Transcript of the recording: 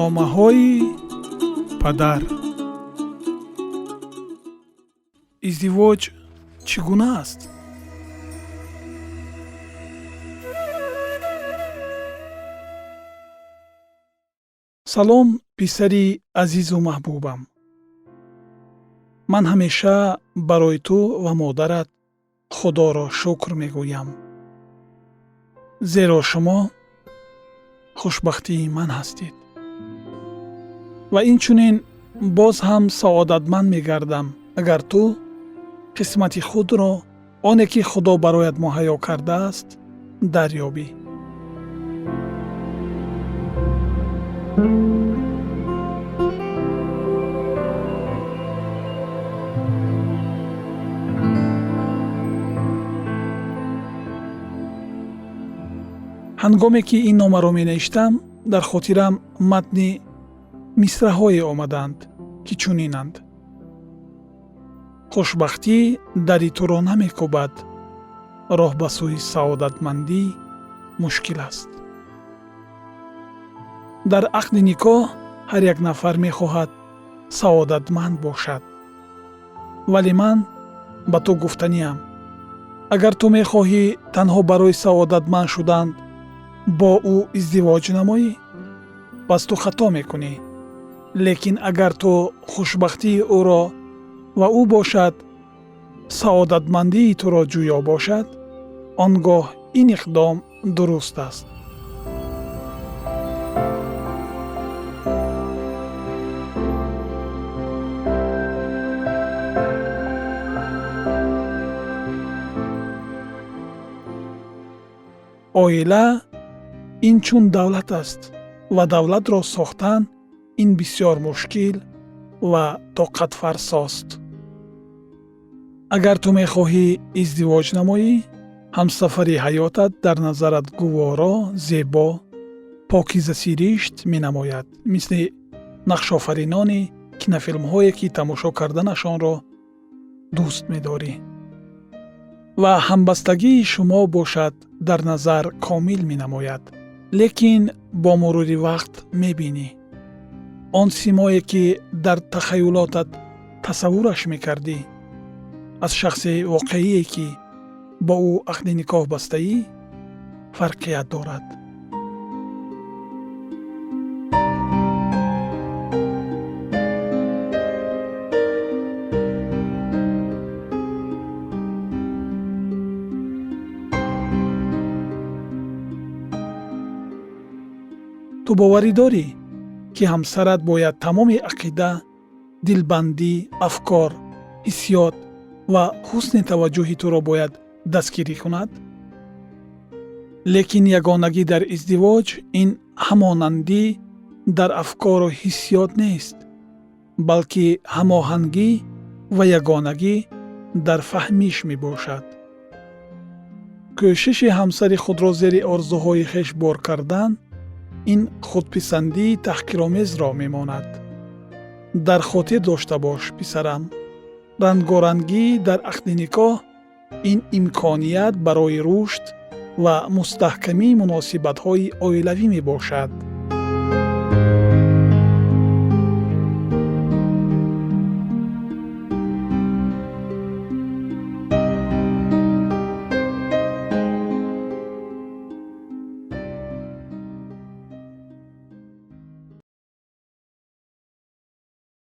номаҳои падар. издивоҷ чӣ гуна аст? салом, писари азизу маҳбубам. ман ҳамеша барои ту ва модарат худоро шукр мегӯям, зеро шумо хушбахтии ман ҳастед. ва инчунин боз ҳам саодатманд мегардам, агар ту қисмати худро, оне ки худо бароят муҳайё кардааст, дарёбӣ. ҳангоме ки ин номаро менавиштам, дар хотирам матни мисраҳое омаданд, ки чунинанд: хушбахтӣ дари туро намекӯбад, роҳ ба сӯи саодатмандӣ мушкил аст. дар ақди никоҳ ҳар як нафар мехоҳад саодатманд бошад. вале ман ба ту гуфтаниям: агар ту мехоҳӣ танҳо барои саодатманд шудан бо ӯ издивоҷ намоӣ, пас ту хато мекунӣ. лекин агар ту хушбахтии ӯро ва ӯ бошад, саодатмандии туро ҷӯё бошад, он гоҳ ин иқдом дуруст аст. оила ин чун давлат аст ва давлатро сохтан ин бисёр мушкил ва тоқатфарсост. агар ту мехоҳӣ издивоҷ намоӣ, ҳамсафари ҳаётат дар назарат гуворо, зебо, покизасиришт менамояд, мисли нақшофаринони кинофилмҳое ки тамошо карданашонро дӯст медорӣ. ва ҳамбастагии шумо бошад дар назар комил менамояд. лекин бо мурури вақт мебинӣ, он симое ки дар тахаюлотат тасаввураш мекардӣ, аз шахси воқеие ки бо ӯ ақди никоҳ бастаӣ, фарқият дорад. ту боварӣ дорӣ, ки ҳамсарат бояд тамоми ақида, дилбандӣ, афкор, ҳиссиёт ва ҳусни таваҷҷӯҳи туро бояд дастгирӣ кунад? лекин ягонагӣ дар издивоҷ ин ҳамонандӣ дар афкору ҳиссиёт нест, балки ҳамоҳангӣ ва ягонагӣ дар фаҳмиш мебошад. кӯшиши ҳамсари худро зери орзуҳои хеш бор кардан, ин худписандии таҳқиромезро мемонад. дар хотир дошта бош, писарам, рангорангӣ дар ақди никоҳ ин имконият барои рушд ва мустаҳкамии муносибатҳои оилавӣ мебошад.